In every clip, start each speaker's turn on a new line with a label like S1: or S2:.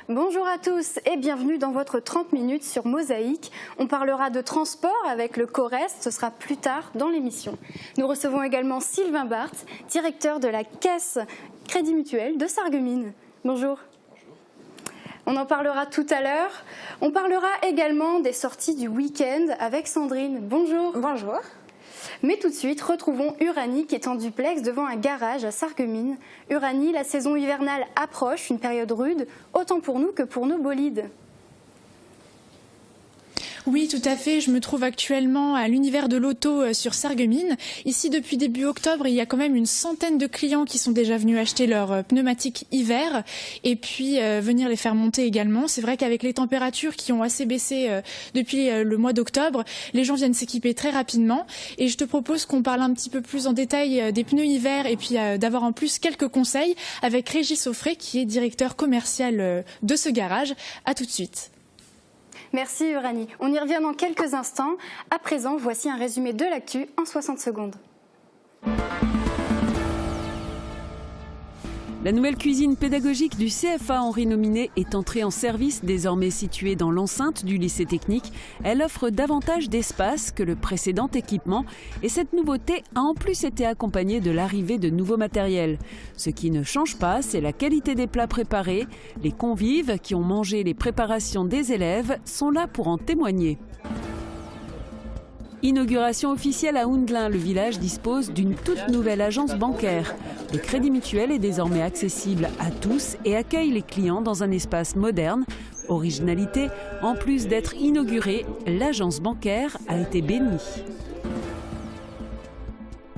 S1: Bonjour à tous et bienvenue dans votre 30 minutes sur Mosaïque. On parlera de transport avec le COREST, ce sera plus tard dans l'émission. Nous recevons également Sylvain Barthes, directeur de la Caisse Crédit Mutuel de Sarreguemines. Bonjour. On en parlera tout à l'heure. On parlera également des sorties du week-end avec Sandrine. Bonjour.
S2: Bonjour.
S1: Mais tout de suite, retrouvons Uranie qui est en duplex devant un garage à Sarreguemines. Uranie, la saison hivernale approche, une période rude, autant pour nous que pour nos bolides.
S3: Oui, tout à fait. Je me trouve actuellement à l'univers de l'auto sur Sarreguemines. Ici, depuis début octobre, il y a quand même une centaine de clients qui sont déjà venus acheter leurs pneumatiques hiver et puis venir les faire monter également. C'est vrai qu'avec les températures qui ont assez baissé depuis le mois d'octobre, les gens viennent s'équiper très rapidement. Et je te propose qu'on parle un petit peu plus en détail des pneus hiver et puis d'avoir en plus quelques conseils avec Régis Offray qui est directeur commercial de ce garage. À tout de suite.
S1: Merci Uranie. On y revient dans quelques instants. À présent, voici un résumé de l'actu en 60 secondes.
S4: La nouvelle cuisine pédagogique du CFA Henri Nominé est entrée en service, désormais située dans l'enceinte du lycée technique. Elle offre davantage d'espace que le précédent équipement et cette nouveauté a en plus été accompagnée de l'arrivée de nouveaux matériels. Ce qui ne change pas, c'est la qualité des plats préparés. Les convives qui ont mangé les préparations des élèves sont là pour en témoigner. Inauguration officielle à Houndelin, le village dispose d'une toute nouvelle agence bancaire. Le Crédit Mutuel est désormais accessible à tous et accueille les clients dans un espace moderne. Originalité, en plus d'être inaugurée, l'agence bancaire a été bénie.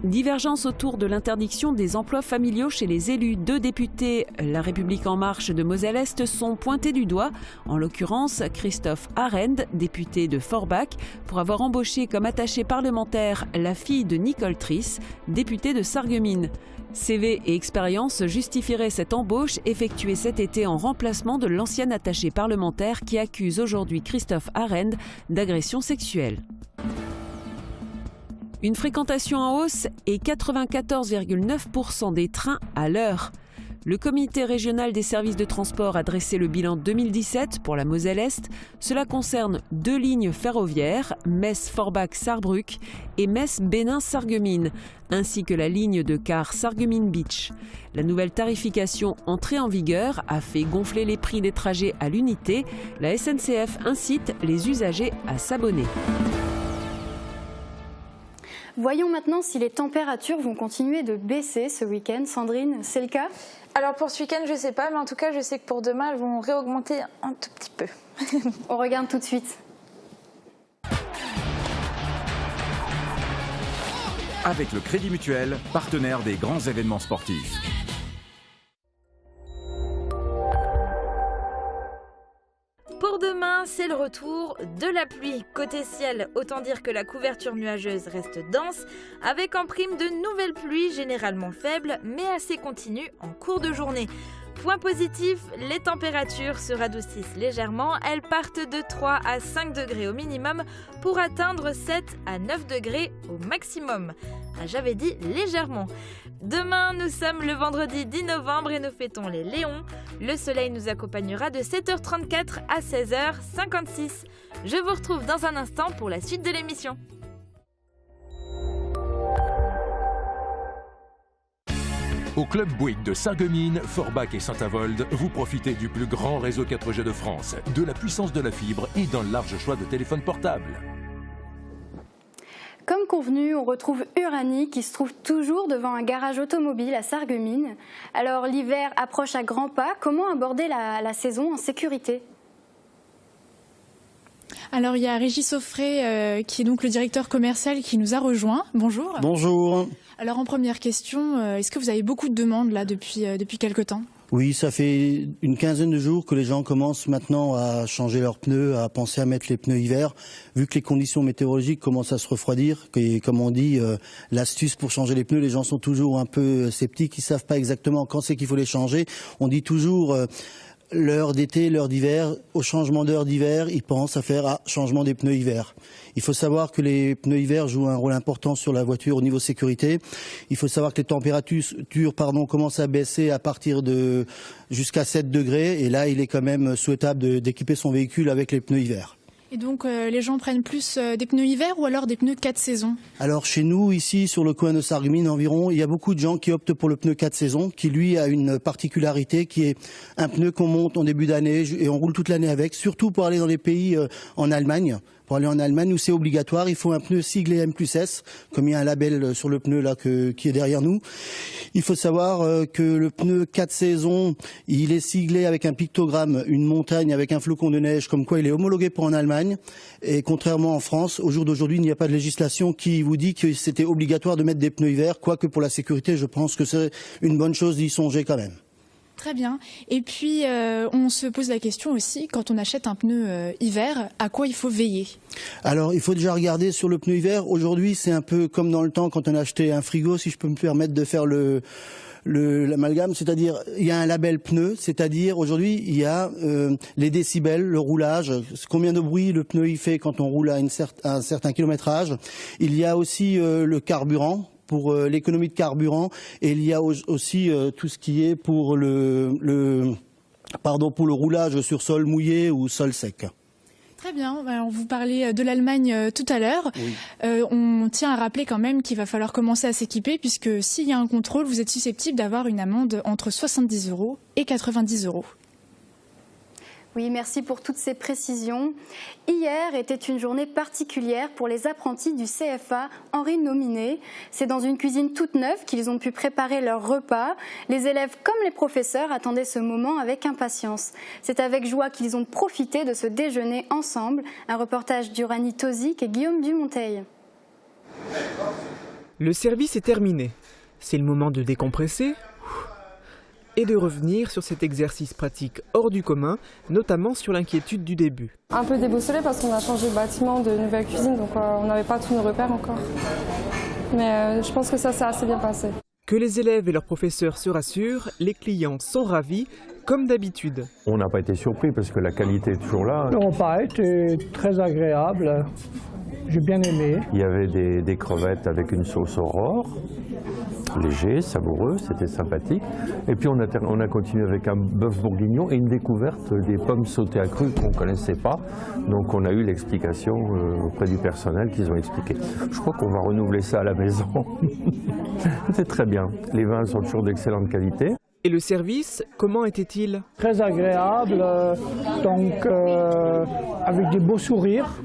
S4: Divergence autour de l'interdiction des emplois familiaux chez les élus. 2 députés La République En Marche de Moselle-Est sont pointés du doigt, en l'occurrence Christophe Arend, député de Forbach, pour avoir embauché comme attaché parlementaire la fille de Nicole Triss, députée de Sarreguemines. CV et expérience justifieraient cette embauche effectuée cet été en remplacement de l'ancien attaché parlementaire qui accuse aujourd'hui Christophe Arend d'agression sexuelle. Une fréquentation en hausse et 94,9% des trains à l'heure. Le comité régional des services de transport a dressé le bilan 2017 pour la Moselle-Est. Cela concerne 2 lignes ferroviaires, Metz-Forbach-Sarrebruck et Metz-Bénin-Sarreguemines, ainsi que la ligne de car Sarreguemines Beach. La nouvelle tarification entrée en vigueur a fait gonfler les prix des trajets à l'unité. La SNCF incite les usagers à s'abonner.
S1: Voyons maintenant si les températures vont continuer de baisser ce week-end. Sandrine, c'est le cas ?
S2: Alors pour ce week-end, je ne sais pas, mais en tout cas, je sais que pour demain, elles vont réaugmenter un tout petit peu.
S1: On regarde tout de suite.
S5: Avec le Crédit Mutuel, partenaire des grands événements sportifs.
S6: Pour demain, c'est le retour de la pluie. Côté ciel, autant dire que la couverture nuageuse reste dense, avec en prime de nouvelles pluies généralement faibles, mais assez continues en cours de journée. Point positif, les températures se radoucissent légèrement. Elles partent de 3 à 5 degrés au minimum pour atteindre 7 à 9 degrés au maximum. Ah, j'avais dit légèrement. Demain, nous sommes le vendredi 10 novembre et nous fêtons les Léons. Le soleil nous accompagnera de 7h34 à 16h56. Je vous retrouve dans un instant pour la suite de l'émission.
S5: Au Club Bouygues de Sarreguemines, Forbach et Saint-Avold, vous profitez du plus grand réseau 4G de France, de la puissance de la fibre et d'un large choix de téléphones portables.
S1: Comme convenu, on retrouve Uranie qui se trouve toujours devant un garage automobile à Sarreguemines. Alors l'hiver approche à grands pas, comment aborder la saison en sécurité ?
S3: Alors il y a Régis Offray qui est donc le directeur commercial qui nous a rejoint. Bonjour.
S7: Bonjour.
S3: Alors en première question, est-ce que vous avez beaucoup de demandes là depuis quelque temps ?
S7: Oui, ça fait une quinzaine de jours que les gens commencent maintenant à changer leurs pneus, à penser à mettre les pneus hiver, vu que les conditions météorologiques commencent à se refroidir. Et comme on dit, l'astuce pour changer les pneus, les gens sont toujours un peu sceptiques, ils savent pas exactement quand c'est qu'il faut les changer. On dit toujours l'heure d'été, l'heure d'hiver, au changement d'heure d'hiver, ils pensent à faire changement des pneus hiver. Il faut savoir que les pneus hiver jouent un rôle important sur la voiture au niveau sécurité. Il faut savoir que les températures commencent à baisser à partir de jusqu'à 7 degrés. Et là, il est quand même souhaitable d'équiper son véhicule avec les pneus hiver.
S3: Et donc les gens prennent plus des pneus hiver ou alors des pneus 4 saisons?
S7: Alors chez nous, ici, sur le coin de Sarreguemines environ, il y a beaucoup de gens qui optent pour le pneu 4 saisons, qui lui a une particularité qui est un pneu qu'on monte en début d'année et on roule toute l'année avec, surtout pour aller dans les pays en Allemagne. Pour aller en Allemagne où c'est obligatoire, il faut un pneu siglé M+S, comme il y a un label sur le pneu là qui est derrière nous. Il faut savoir que le pneu 4 saisons, il est siglé avec un pictogramme, une montagne avec un flocon de neige, comme quoi il est homologué pour en Allemagne. Et contrairement en France, au jour d'aujourd'hui, il n'y a pas de législation qui vous dit que c'était obligatoire de mettre des pneus hiver, quoique pour la sécurité, je pense que c'est une bonne chose d'y songer quand même.
S3: Très bien. Et puis, on se pose la question aussi, quand on achète un pneu hiver, à quoi il faut veiller?
S7: Alors, il faut déjà regarder sur le pneu hiver. Aujourd'hui, c'est un peu comme dans le temps quand on achetait un frigo, si je peux me permettre de faire l'amalgame, c'est-à-dire il y a un label pneu, c'est-à-dire aujourd'hui il y a les décibels, le roulage, combien de bruit le pneu il fait quand on roule à un certain kilométrage. Il y a aussi le carburant, pour l'économie de carburant, et il y a aussi tout ce qui est pour le roulage sur sol mouillé ou sol sec.
S3: Très bien, on vous parlait de l'Allemagne tout à l'heure. Oui. On tient à rappeler quand même qu'il va falloir commencer à s'équiper puisque s'il y a un contrôle, vous êtes susceptible d'avoir une amende entre 70 € et 90 €.
S1: Oui, merci pour toutes ces précisions. Hier était une journée particulière pour les apprentis du CFA Henri Nominé. C'est dans une cuisine toute neuve qu'ils ont pu préparer leur repas. Les élèves comme les professeurs attendaient ce moment avec impatience. C'est avec joie qu'ils ont profité de ce déjeuner ensemble. Un reportage d'Uranie Tozic et Guillaume Dumonteil.
S8: Le service est terminé. C'est le moment de décompresser et de revenir sur cet exercice pratique hors du commun, notamment sur l'inquiétude du début.
S9: Un peu déboussolé parce qu'on a changé de bâtiment, de nouvelle cuisine, donc on n'avait pas tous nos repères encore. Mais je pense que ça s'est assez bien passé.
S8: Que les élèves et leurs professeurs se rassurent, les clients sont ravis, comme d'habitude.
S10: On n'a pas été surpris parce que la qualité est toujours là.
S11: Le repas était très agréable, j'ai bien aimé.
S10: Il y avait des crevettes avec une sauce Aurore. Léger, savoureux, c'était sympathique. Et puis on a continué avec un bœuf bourguignon et une découverte des pommes sautées à cru qu'on ne connaissait pas. Donc on a eu l'explication auprès du personnel qu'ils ont expliqué. Je crois qu'on va renouveler ça à la maison. C'était très bien. Les vins sont toujours d'excellente qualité.
S8: Et le service, comment était-il?
S11: Très agréable, avec des beaux sourires,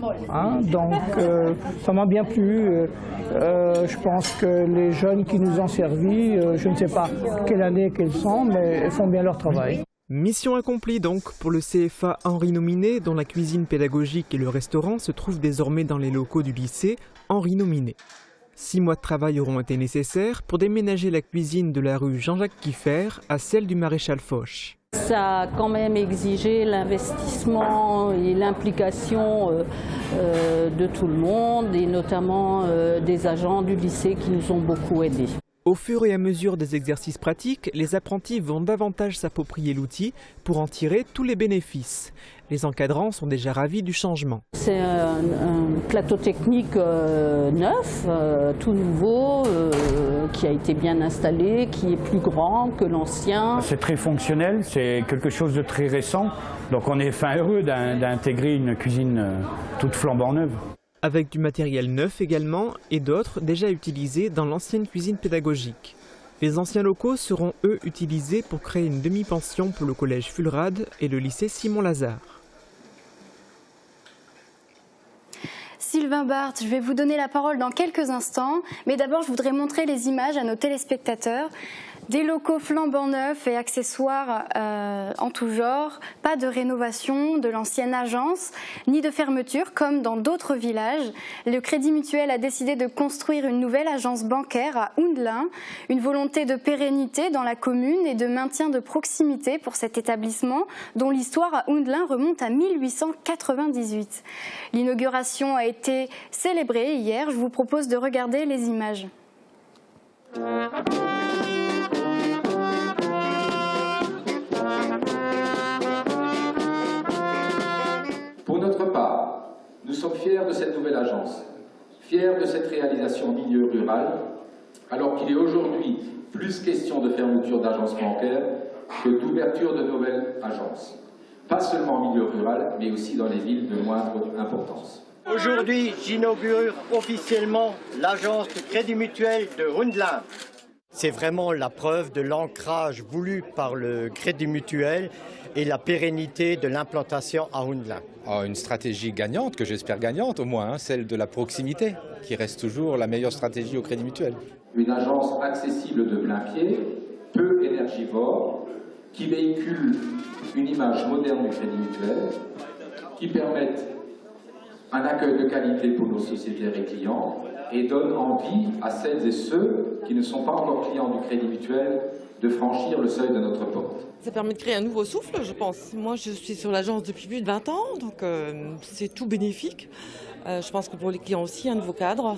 S11: ça m'a bien plu. Je pense que les jeunes qui nous ont servi, je ne sais pas quelle année qu'elles sont, mais elles font bien leur travail.
S8: Mission accomplie donc pour le CFA Henri Nominé, dont la cuisine pédagogique et le restaurant se trouvent désormais dans les locaux du lycée Henri Nominé. 6 mois de travail auront été nécessaires pour déménager la cuisine de la rue Jean-Jacques Kieffer à celle du Maréchal Foch.
S12: Ça a quand même exigé l'investissement et l'implication de tout le monde et notamment des agents du lycée qui nous ont beaucoup aidés.
S8: Au fur et à mesure des exercices pratiques, les apprentis vont davantage s'approprier l'outil pour en tirer tous les bénéfices. Les encadrants sont déjà ravis du changement.
S12: C'est un plateau technique neuf, tout nouveau, qui a été bien installé, qui est plus grand que l'ancien.
S13: C'est très fonctionnel, c'est quelque chose de très récent. Donc on est heureux d'intégrer une cuisine toute flambant neuve.
S8: Avec du matériel neuf également et d'autres déjà utilisés dans l'ancienne cuisine pédagogique. Les anciens locaux seront eux utilisés pour créer une demi-pension pour le collège Fulrad et le lycée Simon-Lazare.
S1: Sylvain Barthes, je vais vous donner la parole dans quelques instants, mais d'abord je voudrais montrer les images à nos téléspectateurs. Des locaux flambant neufs et accessoires en tout genre, pas de rénovation de l'ancienne agence, ni de fermeture comme dans d'autres villages. Le Crédit Mutuel a décidé de construire une nouvelle agence bancaire à Houndelin, une volonté de pérennité dans la commune et de maintien de proximité pour cet établissement dont l'histoire à Houndelin remonte à 1898. L'inauguration a été célébrée hier, je vous propose de regarder les images.
S14: Nous sommes fiers de cette nouvelle agence, fiers de cette réalisation en milieu rural, alors qu'il est aujourd'hui plus question de fermeture d'agences bancaires que d'ouverture de nouvelles agences. Pas seulement en milieu rural, mais aussi dans les villes de moindre importance.
S15: Aujourd'hui, j'inaugure officiellement l'agence de crédit mutuel de Hundelin. C'est vraiment la preuve de l'ancrage voulu par le crédit mutuel et la pérennité de l'implantation à Hundelin.
S16: Une stratégie gagnante, que j'espère gagnante au moins, celle de la proximité, qui reste toujours la meilleure stratégie au crédit mutuel.
S14: Une agence accessible de plein pied, peu énergivore, qui véhicule une image moderne du crédit mutuel, qui permette un accueil de qualité pour nos sociétaires et clients et donne envie à celles et ceux qui ne sont pas encore clients du crédit mutuel de franchir le seuil de notre porte.
S17: Ça permet de créer un nouveau souffle, je pense. Moi, je suis sur l'agence depuis plus de 20 ans, donc c'est tout bénéfique. Je pense que pour les clients aussi, un nouveau cadre,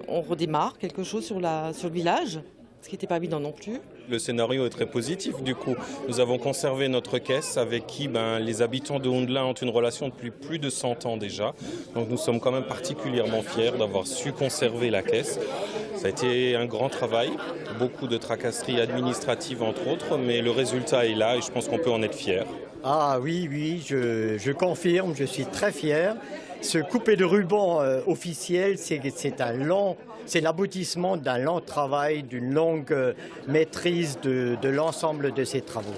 S17: on redémarre quelque chose sur le village, ce qui n'était pas évident non plus.
S18: Le scénario est très positif du coup. Nous avons conservé notre caisse avec qui les habitants de Hundelin ont une relation depuis plus de 100 ans déjà. Donc nous sommes quand même particulièrement fiers d'avoir su conserver la caisse. Ça a été un grand travail, beaucoup de tracasseries administratives entre autres, mais le résultat est là et je pense qu'on peut en être fier.
S15: Ah oui, je confirme, je suis très fier. Ce coupé de ruban officiel, c'est l'aboutissement d'un long travail, d'une longue maîtrise de l'ensemble de ces travaux.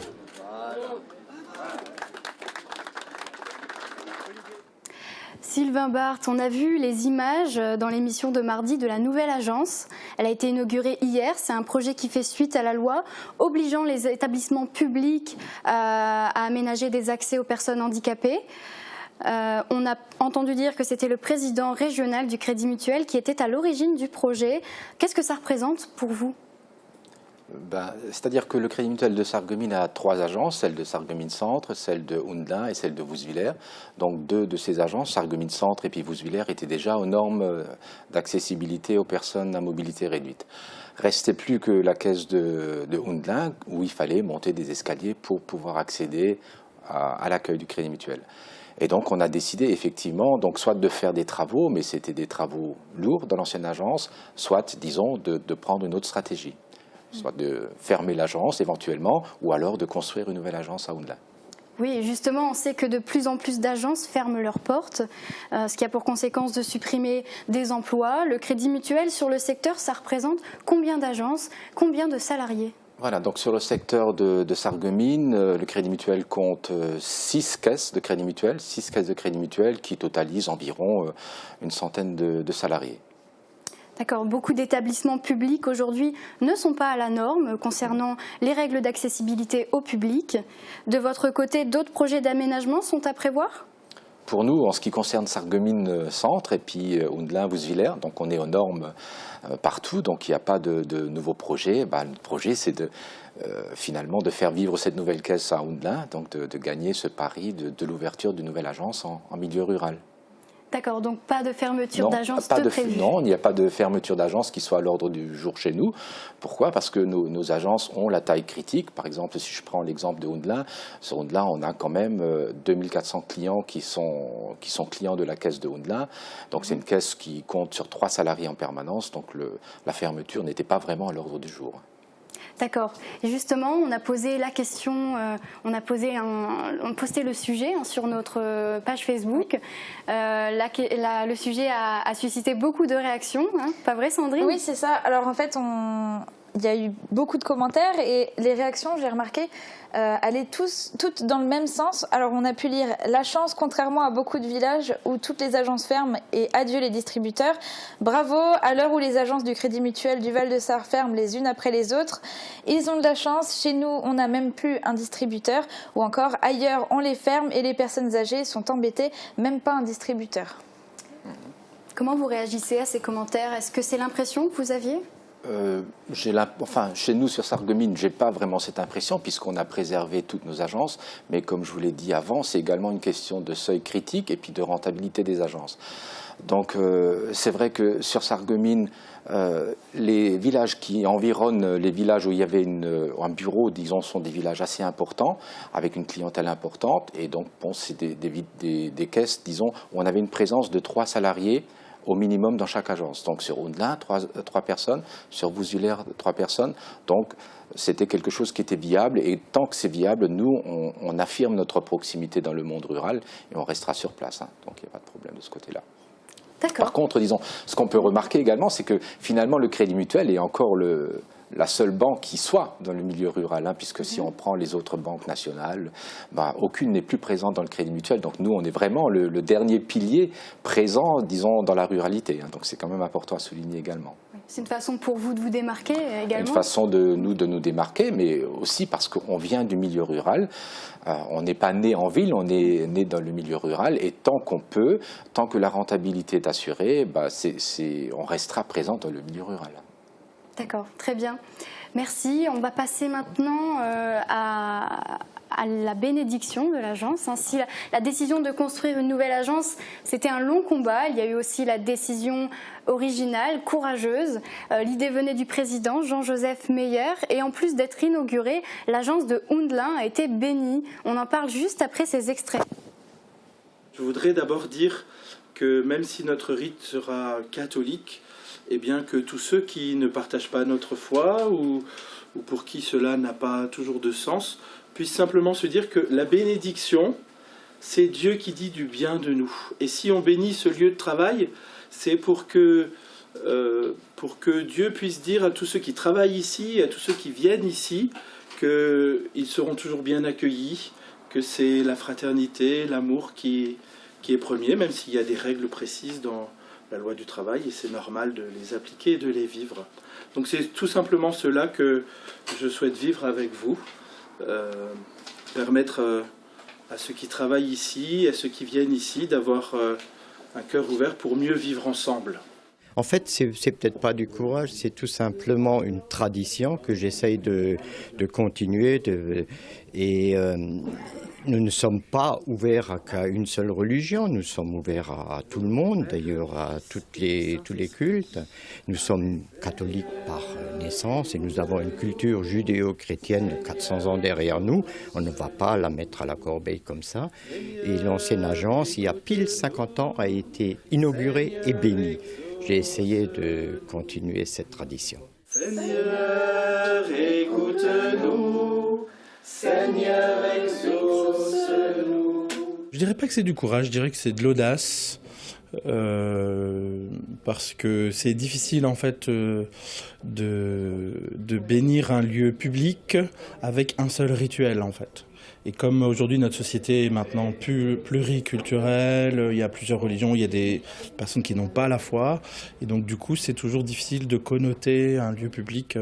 S1: Sylvain Barthes, on a vu les images dans l'émission de mardi de la nouvelle agence. Elle a été inaugurée hier. C'est un projet qui fait suite à la loi obligeant les établissements publics à aménager des accès aux personnes handicapées. On a entendu dire que c'était le président régional du Crédit Mutuel qui était à l'origine du projet. Qu'est-ce que ça représente pour vous ?
S19: C'est-à-dire que le Crédit Mutuel de Sarreguemines a 3 agences, celle de Sarreguemines Centre, celle de Hundelin et celle de Wouswiller. Donc 2 de ces agences, Sarreguemines Centre et puis Wouswiller, étaient déjà aux normes d'accessibilité aux personnes à mobilité réduite. Restait plus que la caisse de Hundelin où il fallait monter des escaliers pour pouvoir accéder à l'accueil du Crédit Mutuel. Et donc on a décidé effectivement soit de faire des travaux, mais c'était des travaux lourds dans l'ancienne agence, soit disons de prendre une autre stratégie. Soit de fermer l'agence éventuellement, ou alors de construire une nouvelle agence à Hundelin.
S1: Oui, justement, on sait que de plus en plus d'agences ferment leurs portes, ce qui a pour conséquence de supprimer des emplois. Le Crédit Mutuel sur le secteur, ça représente combien d'agences, combien de salariés ?
S19: Voilà, donc sur le secteur de Sarreguemines, le Crédit Mutuel compte 6 caisses de Crédit Mutuel, 6 caisses de Crédit Mutuel qui totalisent environ une centaine de salariés.
S1: D'accord. Beaucoup d'établissements publics aujourd'hui ne sont pas à la norme concernant les règles d'accessibilité au public. De votre côté, d'autres projets d'aménagement sont à prévoir ?
S19: Pour nous, en ce qui concerne Sarreguemines Centre et puis Hundelin, Wouswiller, donc on est aux normes partout, donc il n'y a pas de nouveaux projets. Le projet, c'est finalement de faire vivre cette nouvelle caisse à Hundelin, donc de gagner ce pari de l'ouverture d'une nouvelle agence en milieu rural.
S1: D'accord, donc pas de fermeture d'agence prévue.
S19: Non, il n'y a pas de fermeture d'agence qui soit à l'ordre du jour chez nous. Pourquoi ? Parce que nos agences ont la taille critique. Par exemple, si je prends l'exemple de Hundelin, sur Hundelin, on a quand même 2400 clients qui sont clients de la caisse de Hundelin. Donc c'est une caisse qui compte sur 3 salariés en permanence. Donc la fermeture n'était pas vraiment à l'ordre du jour.
S1: D'accord. Et justement, on a posé la question, on posté le sujet sur notre page Facebook. Le sujet a suscité beaucoup de réactions, hein, pas vrai Sandrine ?
S2: Oui, c'est ça. Alors en fait, il y a eu beaucoup de commentaires et les réactions, j'ai remarqué, allaient toutes dans le même sens. Alors on a pu lire « La chance, contrairement à beaucoup de villages où toutes les agences ferment et adieu les distributeurs. Bravo, à l'heure où les agences du Crédit Mutuel du Val-de-Sarre ferment les unes après les autres. Ils ont de la chance, chez nous on n'a même plus un distributeur. Ou encore, ailleurs on les ferme et les personnes âgées sont embêtées, même pas un distributeur. »
S1: Comment vous réagissez à ces commentaires ? Est-ce que c'est l'impression que vous aviez ?
S19: Chez nous sur Sarreguemines, je n'ai pas vraiment cette impression puisqu'on a préservé toutes nos agences, mais comme je vous l'ai dit avant, c'est également une question de seuil critique et puis de rentabilité des agences. Donc c'est vrai que sur Sarreguemines, les villages qui environnent les villages où il y avait un bureau, disons, sont des villages assez importants, avec une clientèle importante. Et donc, bon, c'est des caisses, disons, où on avait une présence de 3 salariés au minimum dans chaque agence. Donc sur Houndelin, 3 personnes, sur Wouswiller, 3 personnes. Donc c'était quelque chose qui était viable. Et tant que c'est viable, nous, on affirme notre proximité dans le monde rural et on restera sur place. Hein. Donc il n'y a pas de problème de ce côté-là. Par contre, disons, ce qu'on peut remarquer également, c'est que finalement le Crédit Mutuel est encore la seule banque qui soit dans le milieu rural, hein, puisque si on prend les autres banques nationales, aucune n'est plus présente dans le Crédit Mutuel. Donc nous, on est vraiment le dernier pilier présent, disons, dans la ruralité. Hein. Donc c'est quand même important à souligner également.
S1: C'est une façon pour vous de vous démarquer également?
S19: Une façon de nous démarquer, mais aussi parce qu'on vient du milieu rural. On n'est pas né en ville, on est né dans le milieu rural. Et tant qu'on peut, tant que la rentabilité est assurée, on restera présent dans le milieu rural.
S1: D'accord, très bien. Merci. On va passer maintenant à la bénédiction de l'agence. Si la décision de construire une nouvelle agence, c'était un long combat. Il y a eu aussi la décision originale, courageuse. L'idée venait du président Jean-Joseph Meyer. Et en plus d'être inaugurée, l'agence de Houndelin a été bénie. On en parle juste après ces extraits.
S20: Je voudrais d'abord dire que même si notre rite sera catholique, eh bien que tous ceux qui ne partagent pas notre foi ou pour qui cela n'a pas toujours de sens puissent simplement se dire que la bénédiction, c'est Dieu qui dit du bien de nous. Et si on bénit ce lieu de travail, c'est pour que Dieu puisse dire à tous ceux qui travaillent ici, à tous ceux qui viennent ici, qu'ils seront toujours bien accueillis, que c'est la fraternité, l'amour qui est premier, même s'il y a des règles précises dans la loi du travail, et c'est normal de les appliquer et de les vivre. Donc c'est tout simplement cela que je souhaite vivre avec vous, permettre à ceux qui travaillent ici, à ceux qui viennent ici, d'avoir un cœur ouvert pour mieux vivre ensemble.
S15: En fait, c'est peut-être pas du courage, c'est tout simplement une tradition que j'essaye de continuer. Nous ne sommes pas ouverts qu'à une seule religion, nous sommes ouverts à tout le monde, d'ailleurs à tous les cultes. Nous sommes catholiques par naissance et nous avons une culture judéo-chrétienne de 400 ans derrière nous. On ne va pas la mettre à la corbeille comme ça. Et l'ancienne agence, il y a pile 50 ans, a été inaugurée et bénie. J'ai essayé de continuer cette tradition.
S20: Seigneur, écoute-nous. Seigneur, exauce-nous.
S21: Je dirais pas que c'est du courage, je dirais que c'est de l'audace, parce que c'est difficile en fait de bénir un lieu public avec un seul rituel en fait. Et comme aujourd'hui notre société est maintenant pluriculturelle, il y a plusieurs religions, il y a des personnes qui n'ont pas la foi, et donc du coup c'est toujours difficile de connoter un lieu public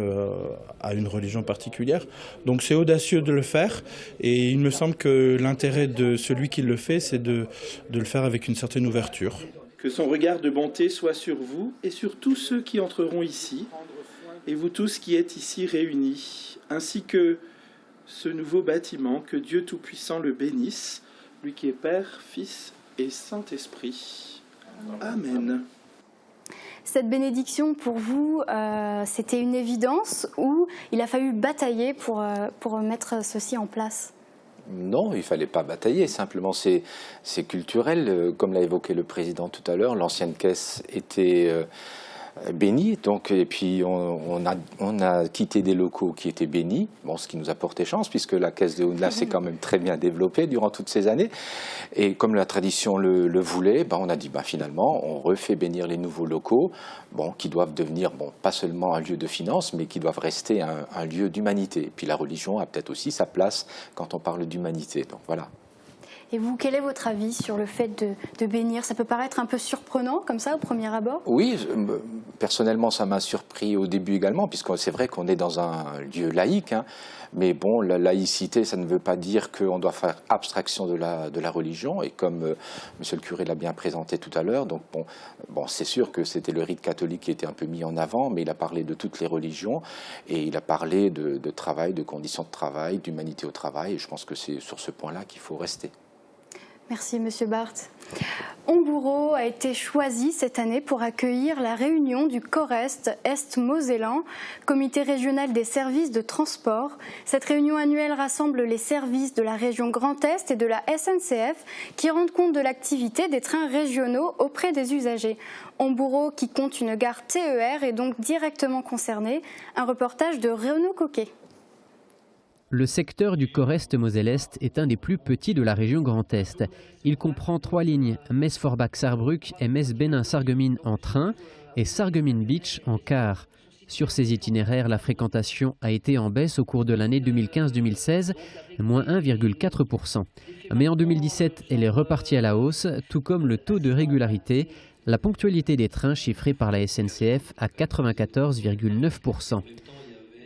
S21: à une religion particulière. Donc c'est audacieux de le faire, et il me semble que l'intérêt de celui qui le fait, c'est de le faire avec une certaine ouverture.
S20: Que son regard de bonté soit sur vous et sur tous ceux qui entreront ici, et vous tous qui êtes ici réunis, ainsi que ce nouveau bâtiment, que Dieu Tout-Puissant le bénisse, lui qui est Père, Fils et Saint-Esprit. Amen.
S1: Cette bénédiction, pour vous, c'était une évidence ou il a fallu batailler pour mettre ceci en place ?
S19: Non, il ne fallait pas batailler, simplement c'est culturel. Comme l'a évoqué le président tout à l'heure, l'ancienne caisse était béni, donc, et puis on a quitté des locaux qui étaient bénis, bon, ce qui nous a porté chance puisque la caisse de Houndelin s'est quand même très bien développée durant toutes ces années, et comme la tradition le voulait, on a dit finalement on refait bénir les nouveaux locaux, qui doivent devenir pas seulement un lieu de finance, mais qui doivent rester un lieu d'humanité. Et puis la religion a peut-être aussi sa place quand on parle d'humanité, donc voilà.
S1: Et vous, quel est votre avis sur le fait de bénir ? Ça peut paraître un peu surprenant, comme ça, au premier abord ?
S19: Oui, personnellement, ça m'a surpris au début également, puisque c'est vrai qu'on est dans un lieu laïque, mais bon, la laïcité, ça ne veut pas dire qu'on doit faire abstraction de la religion, et comme monsieur le curé l'a bien présenté tout à l'heure, donc c'est sûr que c'était le rite catholique qui était un peu mis en avant, mais il a parlé de toutes les religions, et il a parlé de travail, de conditions de travail, d'humanité au travail, et je pense que c'est sur ce point-là qu'il faut rester.
S1: Merci Monsieur Barthes. Homburo a été choisi cette année pour accueillir la réunion du COREST Est-Mosellan, Comité régional des services de transport. Cette réunion annuelle rassemble les services de la région Grand Est et de la SNCF qui rendent compte de l'activité des trains régionaux auprès des usagers. Homburo, qui compte une gare TER, est donc directement concerné. Un reportage de Renaud Coquet.
S4: Le secteur du Corest Moselle-Est est un des plus petits de la région Grand Est. Il comprend 3 lignes, Metz-Forbach-Sarrebruck et Metz-Bénin-Sarreguemines en train et Sarreguemines-Beach en car. Sur ces itinéraires, la fréquentation a été en baisse au cours de l'année 2015-2016, moins 1,4%. Mais en 2017, elle est repartie à la hausse, tout comme le taux de régularité, la ponctualité des trains chiffrée par la SNCF à 94,9%.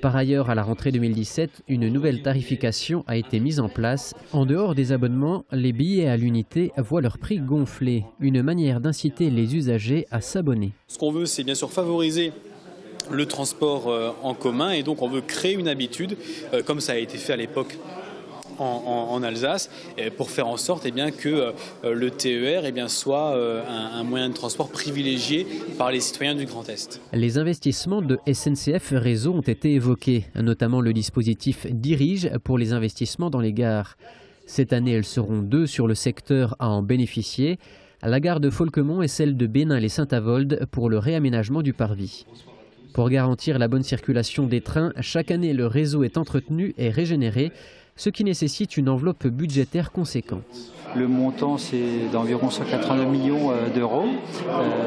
S4: Par ailleurs, à la rentrée 2017, une nouvelle tarification a été mise en place. En dehors des abonnements, les billets à l'unité voient leur prix gonfler. Une manière d'inciter les usagers à s'abonner.
S22: Ce qu'on veut, c'est bien sûr favoriser le transport en commun et donc on veut créer une habitude, comme ça a été fait à l'époque en Alsace, pour faire en sorte que le TER soit un moyen de transport privilégié par les citoyens du Grand Est.
S4: Les investissements de SNCF Réseau ont été évoqués, notamment le dispositif Dirige pour les investissements dans les gares. Cette année, elles seront 2 sur le secteur à en bénéficier, la gare de Folquemont et celle de Bénin-les-Saint-Avold pour le réaménagement du parvis. Pour garantir la bonne circulation des trains, chaque année le réseau est entretenu et régénéré, ce qui nécessite une enveloppe budgétaire conséquente.
S23: Le montant, c'est d'environ 182 millions d'euros.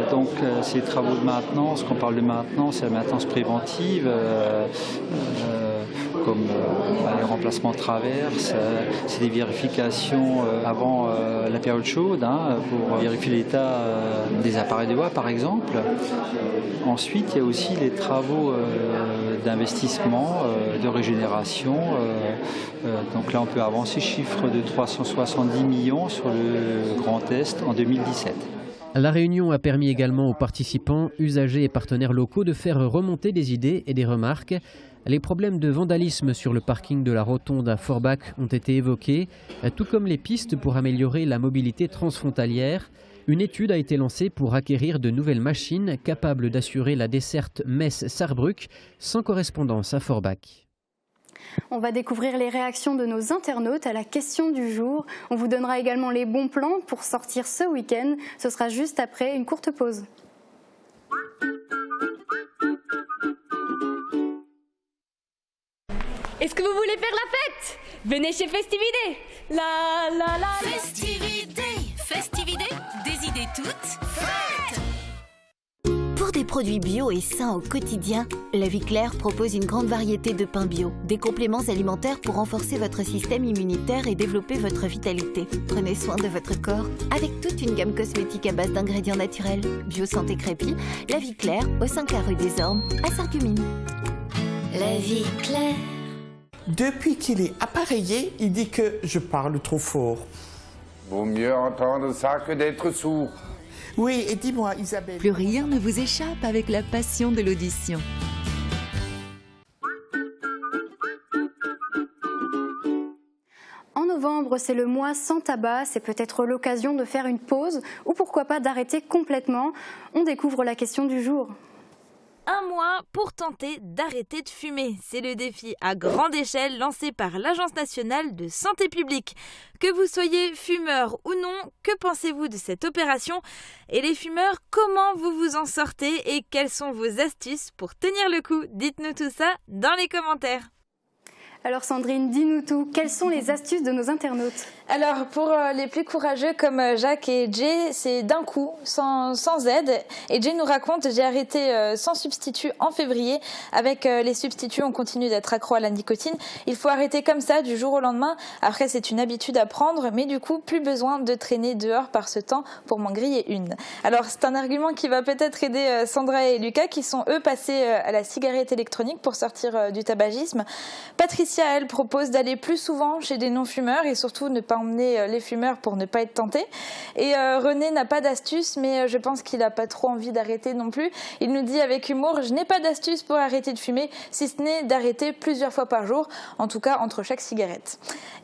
S23: Donc, ces travaux de maintenance, quand on parle de maintenance, c'est la maintenance préventive, comme les remplacements de traverses, c'est des vérifications avant la période chaude, pour vérifier l'état des appareils de voie, par exemple. Ensuite, il y a aussi les travaux d'investissement, de régénération. Donc là, on peut avancer chiffre de 370 millions sur le Grand Est en 2017.
S4: La réunion a permis également aux participants, usagers et partenaires locaux de faire remonter des idées et des remarques. Les problèmes de vandalisme sur le parking de la rotonde à Forbach ont été évoqués, tout comme les pistes pour améliorer la mobilité transfrontalière. Une étude a été lancée pour acquérir de nouvelles machines capables d'assurer la desserte Metz-Sarrebruck sans correspondance à Forbach.
S1: On va découvrir les réactions de nos internautes à la question du jour. On vous donnera également les bons plans pour sortir ce week-end. Ce sera juste après une courte pause.
S24: Est-ce que vous voulez faire la fête? Venez chez Festivité. La la la.
S25: Festivité, Festivité, des idées toutes faites.
S26: Pour des produits bio et sains au quotidien, La Vie Claire propose une grande variété de pains bio, des compléments alimentaires pour renforcer votre système immunitaire et développer votre vitalité. Prenez soin de votre corps avec toute une gamme cosmétique à base d'ingrédients naturels. Bio Santé Crépy, La Vie Claire, au 5 rue des Ormes, à Sarreguemines.
S25: La Vie Claire.
S27: Depuis qu'il est appareillé, il dit que je parle trop fort.
S28: Vaut mieux entendre ça que d'être sourd.
S27: Oui, et dis-moi, Isabelle...
S29: Plus rien ne vous échappe avec la passion de l'audition.
S1: En novembre, c'est le mois sans tabac. C'est peut-être l'occasion de faire une pause ou pourquoi pas d'arrêter complètement. On découvre la question du jour.
S6: Un mois pour tenter d'arrêter de fumer. C'est le défi à grande échelle lancé par l'Agence nationale de santé publique. Que vous soyez fumeur ou non, que pensez-vous de cette opération? Et les fumeurs, comment vous vous en sortez et quelles sont vos astuces pour tenir le coup? Dites-nous tout ça dans les commentaires.
S1: Alors Sandrine, dis-nous tout. Quelles sont les astuces de nos internautes?
S2: Alors, pour les plus courageux comme Jacques et Jay, c'est d'un coup, sans aide. Et Jay nous raconte, j'ai arrêté sans substitut en février. Avec les substituts, on continue d'être accro à la nicotine. Il faut arrêter comme ça, du jour au lendemain. Après, c'est une habitude à prendre, mais du coup, plus besoin de traîner dehors par ce temps pour m'en griller une. Alors, c'est un argument qui va peut-être aider Sandra et Lucas, qui sont eux passés à la cigarette électronique pour sortir du tabagisme. Patricia Laetitia, elle, propose d'aller plus souvent chez des non-fumeurs et surtout ne pas emmener les fumeurs pour ne pas être tenté. Et René n'a pas d'astuce, mais je pense qu'il n'a pas trop envie d'arrêter non plus. Il nous dit avec humour: je n'ai pas d'astuce pour arrêter de fumer, si ce n'est d'arrêter plusieurs fois par jour, en tout cas entre chaque cigarette.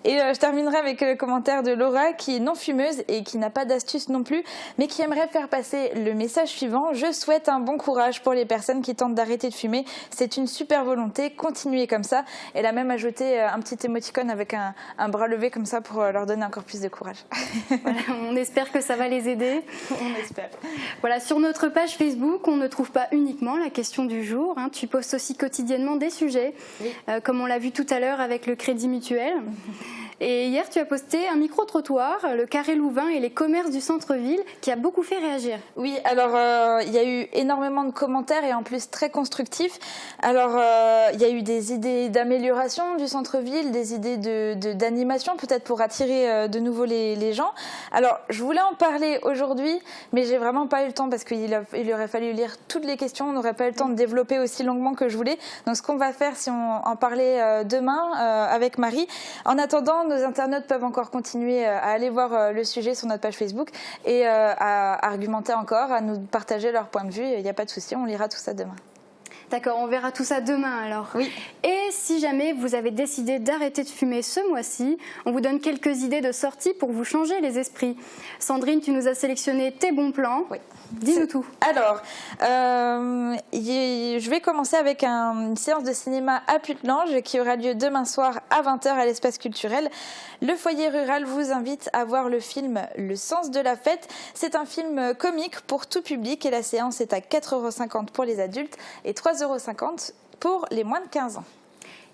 S2: Et je terminerai avec le commentaire de Laura, qui est non-fumeuse et qui n'a pas d'astuce non plus, mais qui aimerait faire passer le message suivant: je souhaite un bon courage pour les personnes qui tentent d'arrêter de fumer, c'est une super volonté, continuez comme ça. Elle a même ajouté un petit émoticône avec un bras levé comme ça pour leur donner encore plus de courage.
S1: Voilà, on espère que ça va les aider.
S2: On espère.
S1: Voilà, sur notre page Facebook, on ne trouve pas uniquement la question du jour. Tu postes aussi quotidiennement des sujets, oui. Comme on l'a vu tout à l'heure avec le Crédit Mutuel. Et hier, tu as posté un micro-trottoir, le Carré Louvain et les commerces du centre-ville, qui a beaucoup fait réagir.
S2: Oui, alors il y a eu énormément de commentaires et en plus très constructifs. Alors il y a eu des idées d'amélioration du centre-ville, des idées d'animation peut-être pour attirer de nouveau les gens. Alors je voulais en parler aujourd'hui, mais j'ai vraiment pas eu le temps parce qu'il aurait fallu lire toutes les questions. On n'aurait pas eu le temps de développer aussi longuement que je voulais. Donc ce qu'on va faire, si on en parlait demain avec Marie. En attendant, nos internautes peuvent encore continuer à aller voir le sujet sur notre page Facebook et à argumenter encore, à nous partager leur point de vue. Il n'y a pas de souci, on lira tout ça demain.
S1: D'accord, on verra tout ça demain alors.
S2: Oui.
S1: Et si jamais vous avez décidé d'arrêter de fumer ce mois-ci, on vous donne quelques idées de sortie pour vous changer les esprits. Sandrine, tu nous as sélectionné tes bons plans.
S2: Oui.
S1: Dis-nous tout.
S2: Alors, je vais commencer avec une séance de cinéma à Putelange qui aura lieu demain soir à 20h à l'espace culturel. Le foyer rural vous invite à voir le film Le sens de la fête. C'est un film comique pour tout public et la séance est à 4,50 € pour les adultes et 3,50 € pour les moins de 15 ans.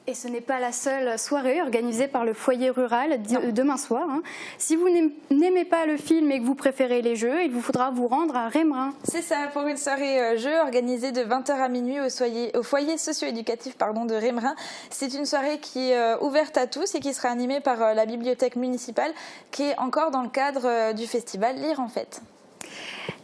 S1: Et ce n'est pas la seule soirée organisée par le foyer rural demain soir. Si vous n'aimez pas le film et que vous préférez les jeux, il vous faudra vous rendre à Rémerin.
S2: C'est ça, pour une soirée jeu organisée de 20h à minuit au foyer socio-éducatif de Rémerin. C'est une soirée qui est ouverte à tous et qui sera animée par la bibliothèque municipale, qui est encore dans le cadre du festival Lire en Fête.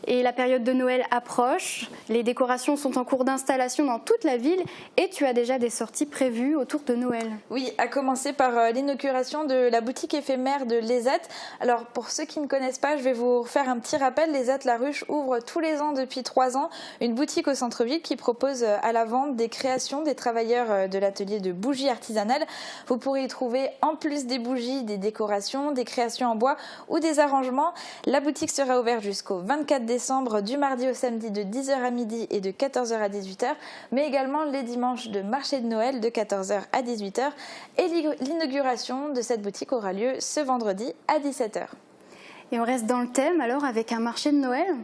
S1: Et la période de Noël approche, les décorations sont en cours d'installation dans toute la ville et tu as déjà des sorties prévues autour de Noël.
S2: Oui, à commencer par l'inauguration de la boutique éphémère de l'ESAT. Alors pour ceux qui ne connaissent pas, je vais vous faire un petit rappel. l'ESAT La Ruche ouvre tous les ans depuis 3 ans une boutique au centre-ville qui propose à la vente des créations des travailleurs de l'atelier de bougies artisanales. Vous pourrez y trouver en plus des bougies, des décorations, des créations en bois ou des arrangements. La boutique sera ouverte jusqu'au 24 décembre, du mardi au samedi de 10h à midi et de 14h à 18h, mais également les dimanches de marché de Noël de 14h à 18h. Et l'inauguration de cette boutique aura lieu ce vendredi à 17h.
S1: Et on reste dans le thème alors avec un marché de Noël ?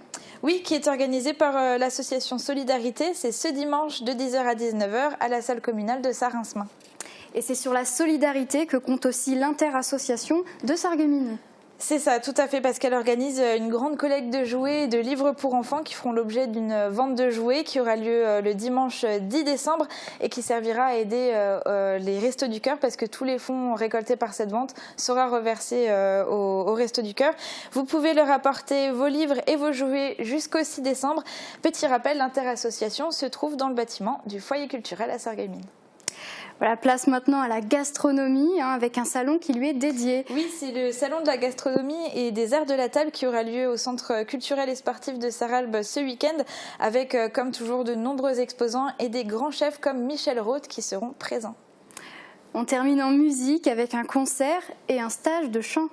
S2: Oui, qui est organisé par l'association Solidarité. C'est ce dimanche de 10h à 19h à la salle communale de Sarrinsmin.
S1: Et c'est sur la solidarité que compte aussi l'inter-association de Sarreguemines.
S2: C'est ça, tout à fait, parce qu'elle organise une grande collecte de jouets et de livres pour enfants qui feront l'objet d'une vente de jouets qui aura lieu le dimanche 10 décembre et qui servira à aider les Restos du Cœur parce que tous les fonds récoltés par cette vente seront reversés aux Restos du Cœur. Vous pouvez leur apporter vos livres et vos jouets jusqu'au 6 décembre. Petit rappel, l'inter-association se trouve dans le bâtiment du foyer culturel à Sarreguemines.
S1: Voilà, place maintenant à la gastronomie avec un salon qui lui est dédié.
S2: Oui, c'est le salon de la gastronomie et des arts de la table qui aura lieu au centre culturel et sportif de Sarralbe ce week-end avec, comme toujours, de nombreux exposants et des grands chefs comme Michel Roth qui seront présents.
S1: On termine en musique avec un concert et un stage de chant.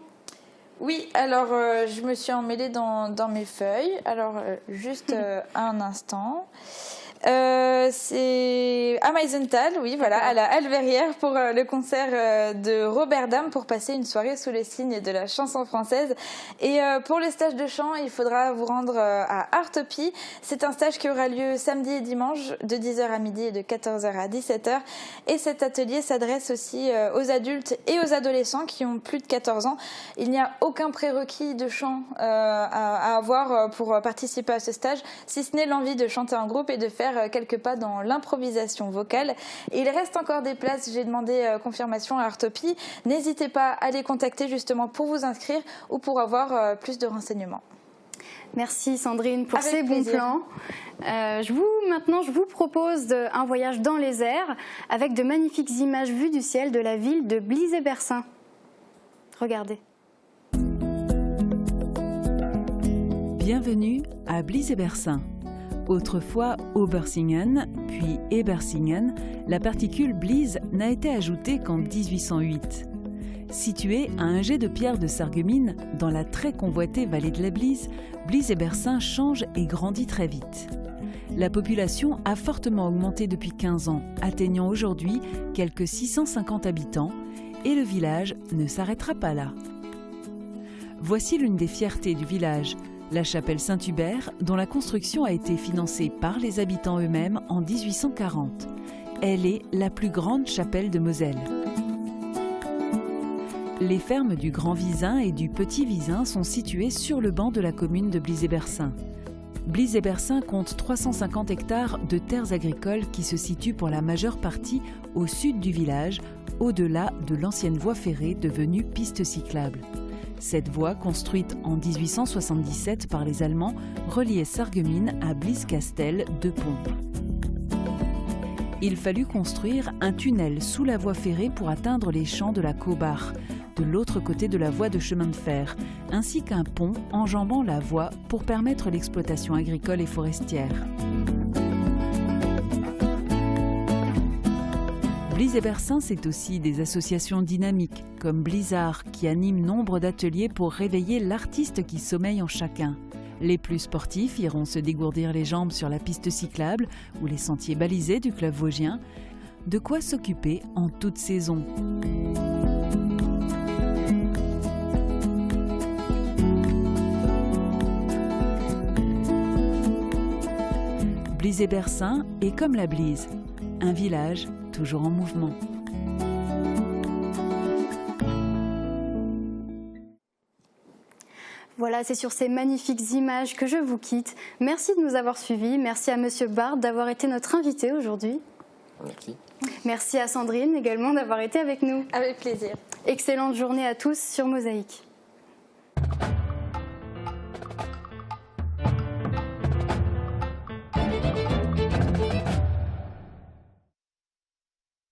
S2: Oui, alors je me suis emmêlée dans mes feuilles. Alors juste un instant. C'est à Meisenthal, oui, voilà, à la Halle Verrière pour le concert de Robert Dame pour passer une soirée sous le signe de la chanson française. Et pour le stage de chant, il faudra vous rendre à Artopie. C'est un stage qui aura lieu samedi et dimanche de 10h à midi et de 14h à 17h. Et cet atelier s'adresse aussi aux adultes et aux adolescents qui ont plus de 14 ans. Il n'y a aucun prérequis de chant à avoir pour participer à ce stage, si ce n'est l'envie de chanter en groupe et de faire quelques pas dans l'improvisation vocale. Et il reste encore des places, j'ai demandé confirmation à Artopie. N'hésitez pas à les contacter justement pour vous inscrire ou pour avoir plus de renseignements.
S1: Merci Sandrine pour ces bons
S2: plaisir.
S1: plans. Maintenant, je vous propose un voyage dans les airs avec de magnifiques images vues du ciel de la ville de Blies-et-Bersin. Regardez.
S3: Bienvenue à Blies-et-Bersin. Autrefois Obersingen, puis Ebersingen, la particule Blies n'a été ajoutée qu'en 1808. Située à un jet de pierre de Sarreguemines, dans la très convoitée vallée de la Blies, Blies-et-Bersin change et grandit très vite. La population a fortement augmenté depuis 15 ans, atteignant aujourd'hui quelques 650 habitants, et le village ne s'arrêtera pas là. Voici l'une des fiertés du village, la chapelle Saint-Hubert, dont la construction a été financée par les habitants eux-mêmes en 1840. Elle est la plus grande chapelle de Moselle. Les fermes du Grand Visin et du Petit Visin sont situées sur le banc de la commune de Blies-et-Bersin. Blies-et-Bersin compte 350 hectares de terres agricoles qui se situent pour la majeure partie au sud du village, au-delà de l'ancienne voie ferrée devenue piste cyclable. Cette voie, construite en 1877 par les Allemands, reliait Sarreguemines à Blies-Castel de Pompe. Il fallut construire un tunnel sous la voie ferrée pour atteindre les champs de la Caubar, de l'autre côté de la voie de chemin de fer, ainsi qu'un pont enjambant la voie pour permettre l'exploitation agricole et forestière. Blies-et-Bersin, c'est aussi des associations dynamiques, comme Blizzard, qui anime nombre d'ateliers pour réveiller l'artiste qui sommeille en chacun. Les plus sportifs iront se dégourdir les jambes sur la piste cyclable ou les sentiers balisés du club vosgien. De quoi s'occuper en toute saison. Blies-et-Bersin est comme la Blies, un village toujours en mouvement.
S1: Voilà, c'est sur ces magnifiques images que je vous quitte. Merci de nous avoir suivis. Merci à Monsieur Bard d'avoir été notre invité aujourd'hui.
S19: Merci.
S1: Merci à Sandrine également d'avoir été avec nous.
S2: Avec plaisir.
S1: Excellente journée à tous sur Mosaïque.